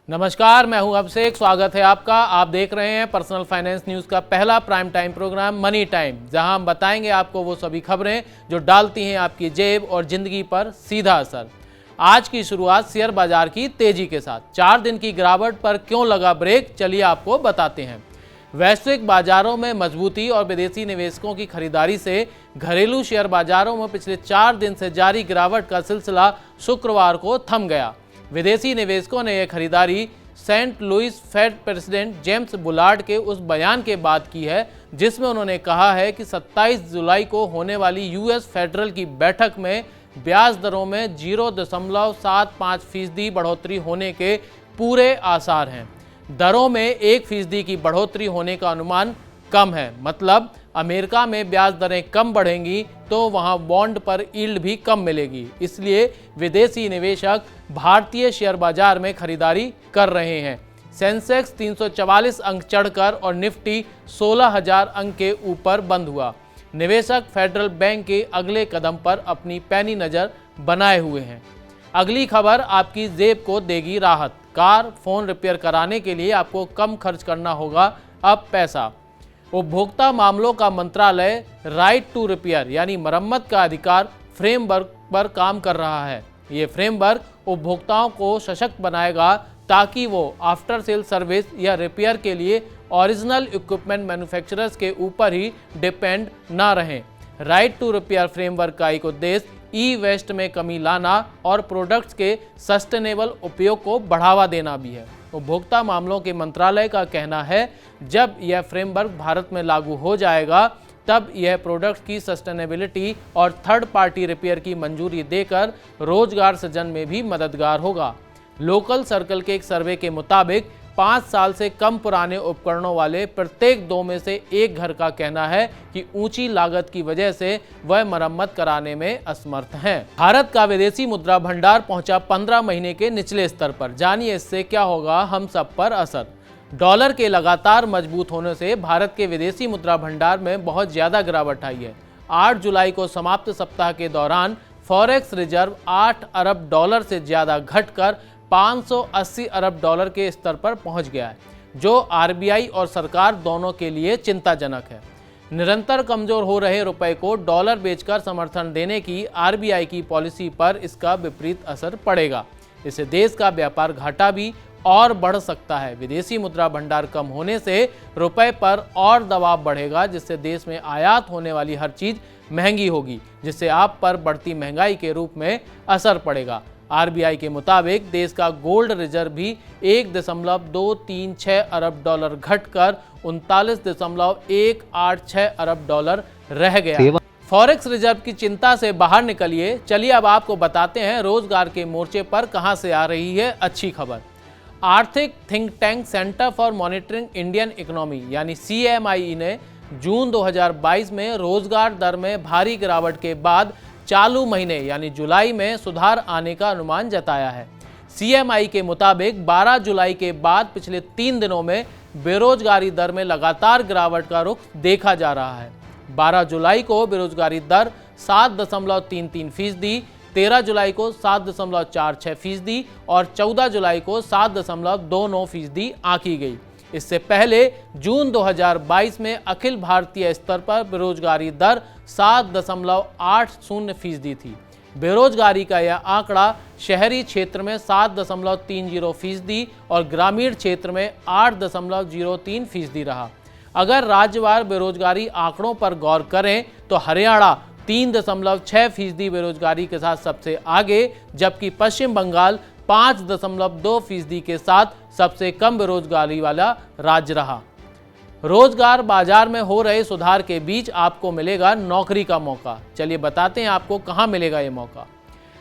नमस्कार, मैं हूं अभिषेक। स्वागत है आपका। आप देख रहे हैं पर्सनल फाइनेंस न्यूज़ का पहला prime time program money time, जहां हम बताएंगे आपको वो सभी खबरें जो डालती हैं आपकी जेब और जिंदगी पर सीधा असर। आज की शुरुआत शेयर बाजार की तेजी के साथ। 4 दिन की गिरावट पर क्यों लगा ब्रेक, चलिए आपको बताते हैं। वैश्विक बाजारों में मजबूती और विदेशी निवेशकों की खरीदारी से घरेलू शेयर बाजारों में पिछले 4 दिन से जारी गिरावट का सिलसिला शुक्रवार को थम गया। विदेशी निवेशकों ने यह खरीदारी Saint Louis Fed president James Bullard के उस बयान के बाद की है जिसमें उन्होंने कहा है कि 27 जुलाई को होने वाली यूएस फेडरल की बैठक में ब्याज दरों में 0.75% बढ़ोतरी होने के पूरे आसार हैं। दरों में 1% की बढ़ोतरी होने का अनुमान कम है। मतलब अमेरिका में ब्याज दरें कम बढ़ेंगी तो वहां बॉन्ड पर यील्ड भी कम मिलेगी। इसलिए विदेशी निवेशक भारतीय शेयर बाजार में खरीदारी कर रहे हैं। सेंसेक्स 344 अंक चढ़कर और निफ्टी 16,000 अंक के ऊपर बंद हुआ। निवेशक फेडरल बैंक के अगले कदम पर अपनी पैनी नज़र बनाए हुए हैं। अगली खबर आपकी जेब को देगी राहत। कार, फोन रिपेयर कराने के लिए आपको कम खर्च करना होगा अब पैसा। उपभोक्ता मामलों का मंत्रालय राइट टू रिपेयर यानी मरम्मत का अधिकार फ्रेमवर्क पर काम कर रहा है। ये फ्रेमवर्क उपभोक्ताओं को सशक्त बनाएगा ताकि वो आफ्टर सेल सर्विस या रिपेयर के लिए ओरिजिनल इक्विपमेंट मैन्युफैक्चरर्स के ऊपर ही डिपेंड ना रहें। राइट टू रिपेयर फ्रेमवर्क का एक उद्देश्य ई वेस्ट में कमी लाना और प्रोडक्ट्स के सस्टेनेबल उपयोग को बढ़ावा देना भी है। उपभोक्ता मामलों के मंत्रालय का कहना है जब यह फ्रेमवर्क भारत में लागू हो जाएगा तब यह प्रोडक्ट की सस्टेनेबिलिटी और थर्ड पार्टी रिपेयर की मंजूरी देकर रोजगार सृजन में भी मददगार होगा। लोकल सर्कल के एक सर्वे के मुताबिक 5 साल से कम पुराने उपकरणों वाले प्रत्येक 2 में से 1 घर का कहना है कि ऊंची लागत की वजह से वह मरम्मत कराने में असमर्थ हैं। भारत का विदेशी मुद्रा भंडार पहुंचा 15 महीने के निचले स्तर पर। जानिए इससे क्या होगा हम सब पर असर। डॉलर के लगातार मजबूत होने से भारत के विदेशी मुद्रा भंडार में बहुत ज्यादा गिरावट आई है। 8 जुलाई को समाप्त सप्ताह के दौरान फॉरेक्स रिजर्व 8 अरब डॉलर से ज्यादा घटकर 580 अरब डॉलर के स्तर पर पहुंच गया है, जो आरबीआई और सरकार दोनों के लिए चिंताजनक है। निरंतर कमजोर हो रहे रुपए को डॉलर बेचकर समर्थन देने की आरबीआई की पॉलिसी पर इसका विपरीत असर पड़ेगा। इससे देश का व्यापार घाटा भी और बढ़ सकता है। विदेशी मुद्रा भंडार कम होने से रुपए पर और दबाव बढ़ेगा, जिससे देश में आयात होने वाली हर चीज महंगी होगी, जिससे आप पर बढ़ती महंगाई के रूप में असर पड़ेगा। आरबीआई के मुताबिक देश का गोल्ड रिजर्व भी 1.236 अरब डॉलर घटकर 39.186 अरब डॉलर रह गया। फॉरेक्स रिजर्व की चिंता से बाहर निकलिए। चलिए अब आपको बताते हैं रोजगार के मोर्चे पर कहां से आ रही है अच्छी खबर। आर्थिक think tank centre for monitoring Indian economy यानी CMI ने जून 2022 में रोजगार दर में भारी गिरावट के बाद चालू महीने यानी जुलाई में सुधार आने का अनुमान जताया है। CMI के मुताबिक 12 जुलाई के बाद पिछले 3 दिनों में बेरोजगारी दर में लगातार गिरावट का रुख देखा जा रहा है। 12 जुलाई को बेरोजगारी दर 7.33%, 13 जुलाई को 7.46% और 14 जुलाई को 7.29% आंकी गई। इससे पहले जून 2022 में अखिल भारतीय स्तर पर बेरोजगारी दर 7.80% थी। बेरोजगारी का यह आंकड़ा शहरी क्षेत्र में 7.30% और ग्रामीण क्षेत्र में 8.03% रहा। अगर राज्यवार बेरोजगारी आंकड़ों पर गौर करें तो हरियाणा 3.6% बेरोजगारी के साथ सबसे आगे, जबकि पश्चिम बंगाल 5.2% के साथ सबसे कम बेरोजगारी वाला राज्य रहा। रोजगार बाजार में हो रहे सुधार के बीच आपको मिलेगा नौकरी का मौका। चलिए बताते हैं आपको कहां मिलेगा ये मौका।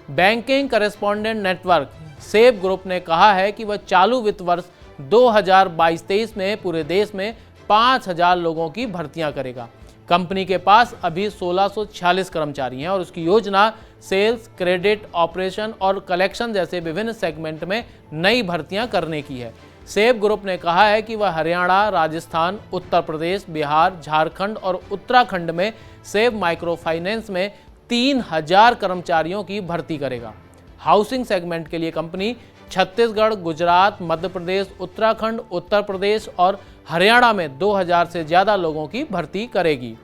बैंकिंग करेस्पॉन्डेंट नेटवर्क सेब ग्रुप ने कहा है कि वह चालू वित्त वर्ष 2022-23 में पूरे देश में 5,000 लोगों की भर्तियां करेगा। कंपनी के पास अभी 1646 कर्मचारी हैं और उसकी योजना सेल्स, क्रेडिट, ऑपरेशन और कलेक्शन जैसे विभिन्न सेगमेंट में नई भर्तियां करने की है। सेब ग्रुप ने कहा है कि वह हरियाणा, राजस्थान, उत्तर प्रदेश, बिहार, झारखंड और उत्तराखंड में सेब माइक्रो फाइनेंस में 3000 कर्मचारियों की भर्ती करेगा। हाउसिंग सेगमेंट के लिए कंपनी छत्तीसगढ़, गुजरात, मध्य प्रदेश, उत्तराखंड, उत्तर प्रदेश और हरियाणा में 2000 से ज़्यादा लोगों की भर्ती करेगी।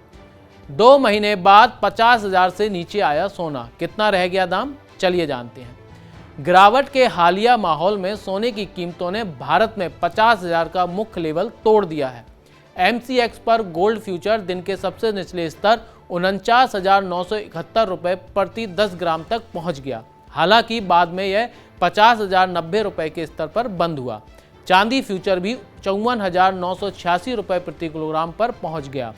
2 महीने बाद 50,000 से नीचे आया सोना, कितना रह गया दाम, चलिए जानते हैं। गिरावट के हालिया माहौल में सोने की कीमतों ने भारत में 50,000 का मुख्य लेवल तोड़ दिया है। MCX पर गोल्ड फ्यूचर दिन के सबसे निचले स्तर 49,971 रुपये प्रति 10 ग्राम तक पहुंच गया। हालांकि बाद में यह 50,090 रुपये के स्तर पर बंद हुआ। चांदी फ्यूचर भी 54,986 रुपये प्रति किलोग्राम पर पहुंच गया।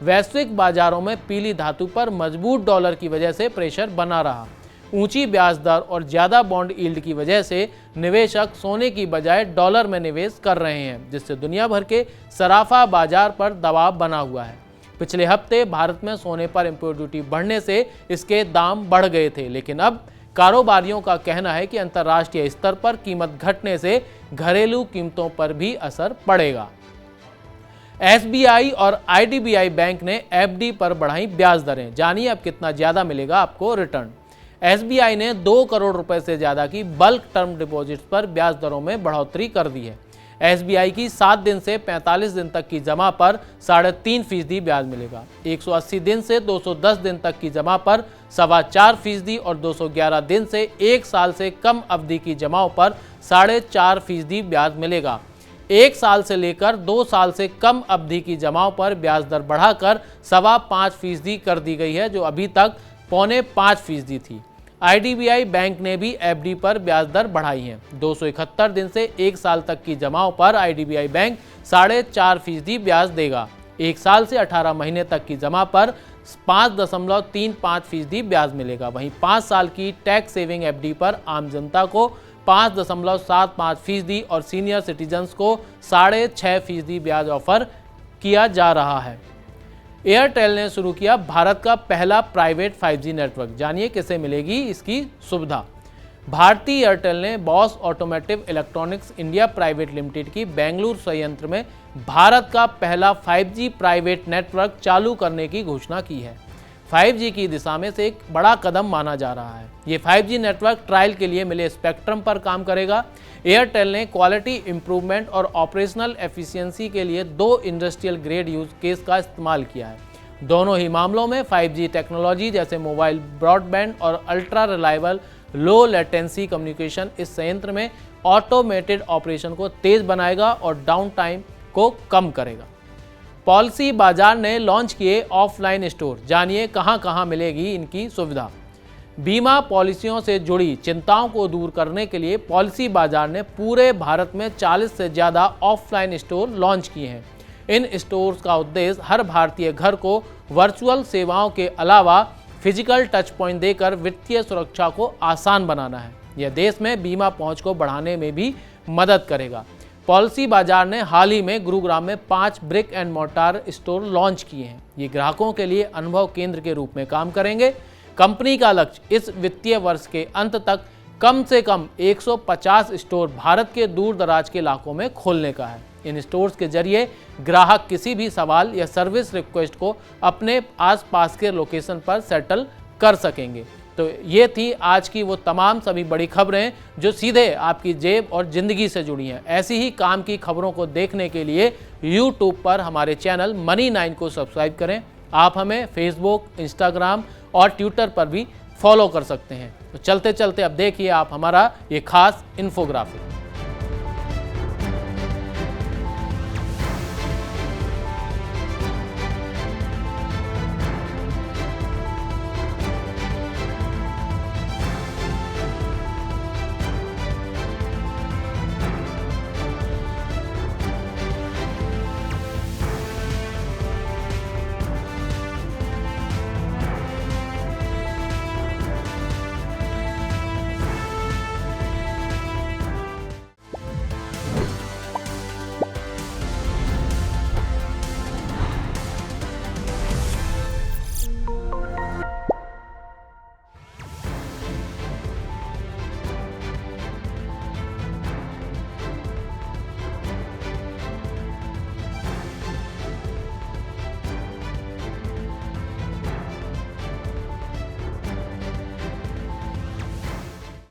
वैश्विक बाजारों में पीली धातु पर मजबूत डॉलर की वजह से प्रेशर बना रहा। ऊंची ब्याज दर और ज़्यादा बॉन्ड यील्ड की वजह से निवेशक सोने की बजाय डॉलर में निवेश कर रहे हैं, जिससे दुनिया भर के सराफा बाजार पर दबाव बना हुआ है। पिछले हफ्ते भारत में सोने पर इंपोर्ट ड्यूटी बढ़ने से इसके दाम बढ़ गए थे, लेकिन अब कारोबारियों का कहना है कि अंतर्राष्ट्रीय स्तर पर कीमत घटने से घरेलू कीमतों पर भी असर पड़ेगा। SBI और IDBI बैंक ने FD पर बढ़ाई ब्याज दरें, जानिए अब कितना ज़्यादा मिलेगा आपको रिटर्न। SBI ने 2 करोड़ रुपए से ज़्यादा की बल्क टर्म डिपॉजिट्स पर ब्याज दरों में बढ़ोतरी कर दी है। SBI की 7 दिन से 45 दिन तक की जमा पर 3.5% ब्याज मिलेगा। 180 दिन से 210 दिन तक की जमा पर 4.25% और 211 दिन से 1 साल से कम अवधि की जमाओं पर 4.5% ब्याज मिलेगा। 1 साल से लेकर 2 साल से कम अवधि की जमाओं पर ब्याज दर बढ़ाकर 5.25% कर दी गई है, जो अभी तक 4.25% थी। IDBI बैंक ने भी FD पर ब्याज दर बढ़ाई है। 271 दिन से 1 साल तक की जमाओं पर IDBI बैंक 4.5% ब्याज देगा। 1 साल से 18 महीने तक की जमा पर 5.35% ब्याज मिलेगा। वहीं 5 साल की टैक्स सेविंग FD पर आम जनता को 5.75% और सीनियर सिटीजन्स को 6.5% ब्याज ऑफर किया जा रहा है। एयरटेल ने शुरू किया भारत का पहला प्राइवेट 5G नेटवर्क, जानिए किसे मिलेगी इसकी सुविधा। भारतीय एयरटेल ने boss automotive electronics India private limited की बेंगलुरु संयंत्र में भारत का पहला 5G प्राइवेट नेटवर्क चालू करने की घोषणा की है। 5G की दिशा में से एक बड़ा कदम माना जा रहा है। ये 5G नेटवर्क ट्रायल के लिए मिले स्पेक्ट्रम पर काम करेगा। एयरटेल ने क्वालिटी इंप्रूवमेंट और ऑपरेशनल एफिशिएंसी के लिए 2 इंडस्ट्रियल ग्रेड यूज केस का इस्तेमाल किया है। दोनों ही मामलों में 5G टेक्नोलॉजी जैसे मोबाइल ब्रॉडबैंड और ultra reliable low latency communication इस संयंत्र में ऑटोमेटेड ऑपरेशन को तेज बनाएगा और डाउन टाइम को कम करेगा। पॉलिसी बाजार ने लॉन्च किए ऑफलाइन स्टोर, जानिए कहां कहां मिलेगी इनकी सुविधा। बीमा पॉलिसियों से जुड़ी चिंताओं को दूर करने के लिए पॉलिसी बाजार ने पूरे भारत में 40 से ज़्यादा ऑफलाइन स्टोर लॉन्च किए हैं। इन स्टोर्स का उद्देश्य हर भारतीय घर को वर्चुअल सेवाओं के अलावा फिजिकल टच पॉइंट देकर वित्तीय सुरक्षा को आसान बनाना है। यह देश में बीमा पहुंच को बढ़ाने में भी मदद करेगा। पॉलिसी बाजार ने हाल ही में गुरुग्राम में 5 brick and mortar store launch किए हैं। ये ग्राहकों के लिए अनुभव केंद्र के रूप में काम करेंगे। कंपनी का लक्ष्य इस वित्तीय वर्ष के अंत तक कम से कम 150 स्टोर भारत के दूर दराज के इलाकों में खोलने का है। इन स्टोर्स के जरिए ग्राहक किसी भी सवाल या सर्विस रिक्वेस्ट को अपने आसपास के लोकेशन पर सेटल कर सकेंगे। तो ये थी आज की वो तमाम सभी बड़ी खबरें जो सीधे आपकी जेब और ज़िंदगी से जुड़ी हैं। ऐसी ही काम की खबरों को देखने के लिए YouTube पर हमारे चैनल मनी 9 को सब्सक्राइब करें। आप हमें फेसबुक, इंस्टाग्राम और ट्विटर पर भी फॉलो कर सकते हैं। तो चलते चलते अब देखिए आप हमारा ये खास इन्फोग्राफिक।